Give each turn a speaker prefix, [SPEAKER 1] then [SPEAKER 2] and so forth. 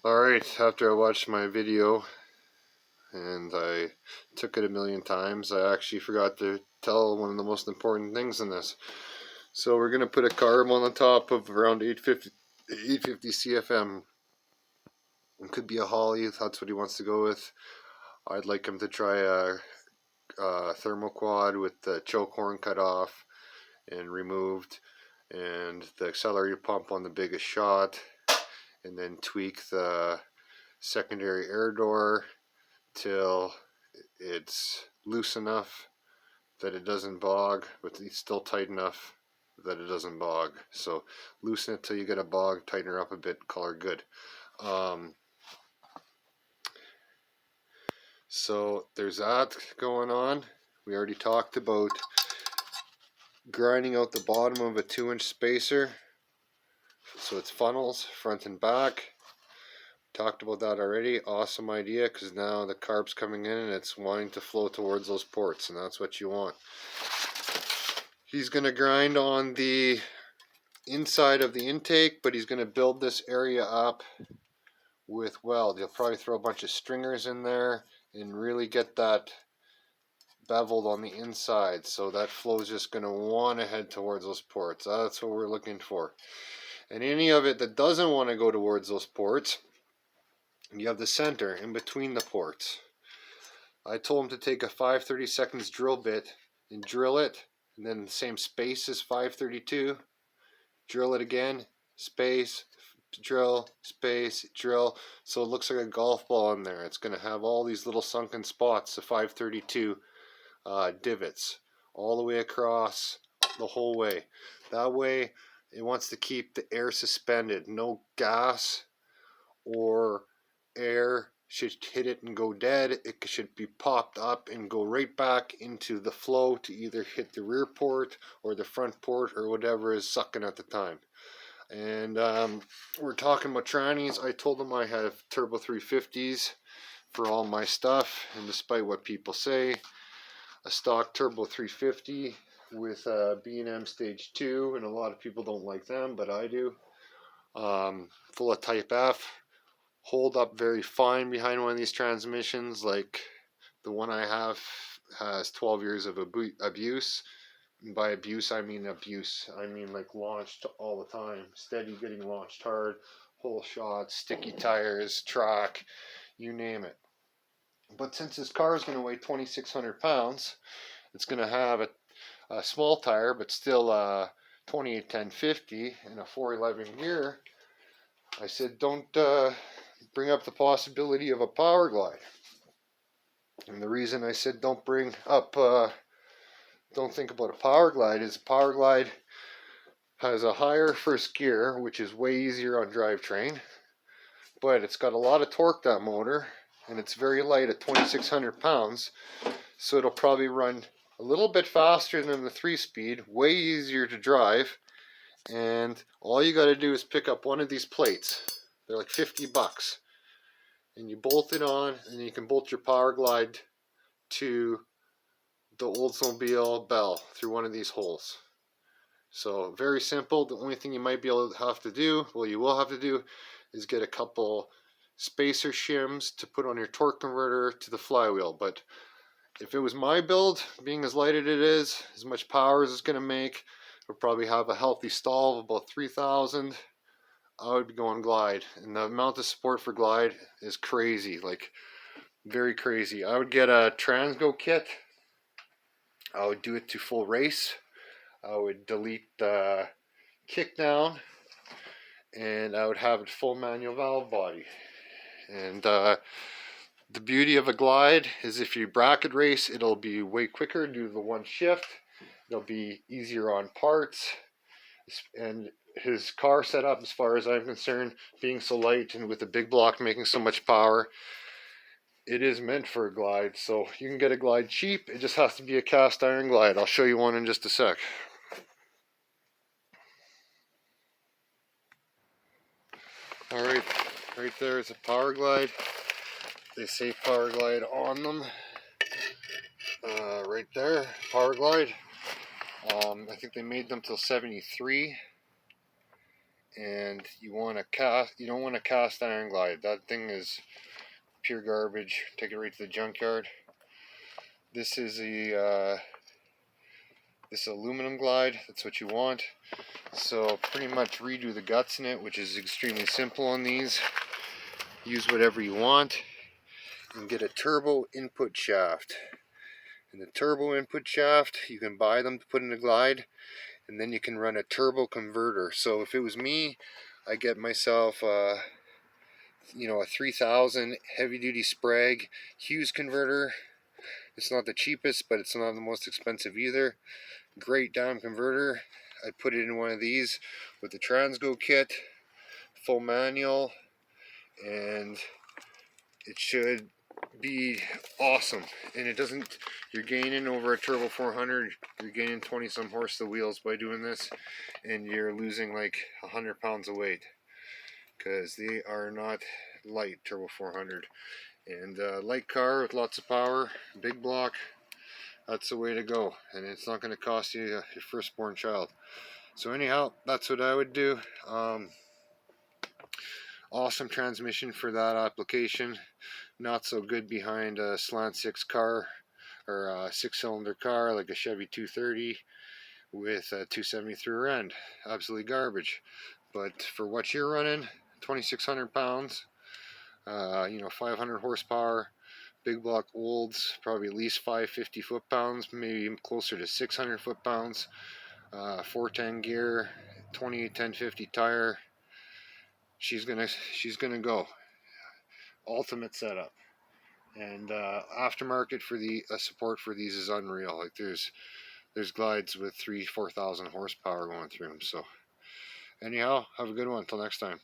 [SPEAKER 1] Alright, after I watched my video and I took it a million times, I actually forgot to tell one of the most important things in this. So we're going to put a carb on the top of around 850 CFM. It could be a Holly, that's what he wants to go with. I'd like him to try a thermoquad with the choke horn cut off and removed, and the accelerator pump on the biggest shot, and then tweak the secondary air door till it's loose enough that it doesn't bog, but it's still tight enough that it doesn't bog. So loosen it till you get a bog, tighten her up a bit, call her good. So there's that going on. We already talked about grinding out the bottom of a 2-inch spacer so it's funnels front and back. Talked about that already. Awesome idea, because now the carb's coming in and it's wanting to flow towards those ports, and that's what you want. He's going to grind on the inside of the intake, but he's going to build this area up with weld. He'll probably throw a bunch of stringers in there and really get that beveled on the inside, so that flow is just going to want to head towards those ports. That's what we're looking for. And any of it that doesn't want to go towards those ports, you have the center in between the ports. I told him to take a 5/32 drill bit and drill it, and then the same space as 5/32, drill it again, space, drill, space, drill, so it looks like a golf ball in there. It's going to have all these little sunken spots, the 5/32 divots, all the way across the whole way. That way it wants to keep the air suspended. No gas or air should hit it and go dead. It should be popped up and go right back into the flow to either hit the rear port or the front port or whatever is sucking at the time. And we're talking about trannies. I told them I have turbo 350s for all my stuff, and despite what people say, a stock turbo 350 with B&M stage 2, and a lot of people don't like them, but I do, full of type F, hold up very fine behind one of these transmissions. Like the one I have has 12 years of abuse. And by abuse I mean like launched all the time, steady getting launched hard, whole shots, sticky tires, track, you name it. But since this car is going to weigh 2,600 pounds, it's going to have a small tire, but still 28-10-50 and a 411 gear. I said, don't bring up the possibility of a power glide. And the reason I said don't think about a power glide is a power glide has a higher first gear, which is way easier on drivetrain, but it's got a lot of torque, that motor, and it's very light at 2,600 pounds, so it'll probably run a little bit faster than the 3-speed, way easier to drive. And all you got to do is pick up one of these plates. They're like $50, and you bolt it on, and you can bolt your power glide to the Oldsmobile bell through one of these holes. So very simple. The only thing you might be able to have to do, well, you will have to do, is get a couple spacer shims to put on your torque converter to the flywheel. But if it was my build, being as light as it is, as much power as it's going to make, it'll probably have a healthy stall of about 3,000. I would be going glide, and the amount of support for glide is crazy, like very crazy. I would get a Transgo kit. I would do it to full race. I would delete the kick down, and I would have it full manual valve body. And the beauty of a glide is if you bracket race, it'll be way quicker due to the one shift. It'll be easier on parts, and his car setup, as far as I'm concerned, being so light and with the big block making so much power, it is meant for a glide. So you can get a glide cheap. It just has to be a cast iron glide. I'll show you one in just a sec. Alright, right there is a power glide. They say power glide on them. Right there, power glide. I think they made them till 73. and you don't want a cast iron glide. That thing is pure garbage. Take it right to the junkyard. This is this aluminum glide. That's what you want. So pretty much redo the guts in it, which is extremely simple on these. Use whatever you want and get a turbo input shaft. And the turbo input shaft, you can buy them to put in a glide, and then you can run a turbo converter. So if it was me, I get myself a 3000 heavy duty Sprague Hughes converter. It's not the cheapest, but it's not the most expensive either. Great damn converter. I put it in one of these with the Transgo kit, full manual, and it should be awesome. And it doesn't, you're gaining over a turbo 400, you're gaining 20 some horse the wheels by doing this, and you're losing like 100 pounds of weight, because they are not light turbo 400. And light car with lots of power, big block, that's the way to go. And it's not going to cost you your firstborn child. So anyhow, that's what I would do. Awesome transmission for that application. Not so good behind a slant 6 car or a 6-cylinder car like a Chevy 230 with a 273 rear end. Absolutely garbage. But for what you're running, 2,600 pounds, 500 horsepower, big block Olds, probably at least 550 foot-pounds, maybe closer to 600 foot-pounds, 410 gear, 28-10-50 tire. She's gonna go. Ultimate setup. And aftermarket for the support for these is unreal. Like there's glides with 3,000-4,000 horsepower going through them. So anyhow, have a good one. Until next time.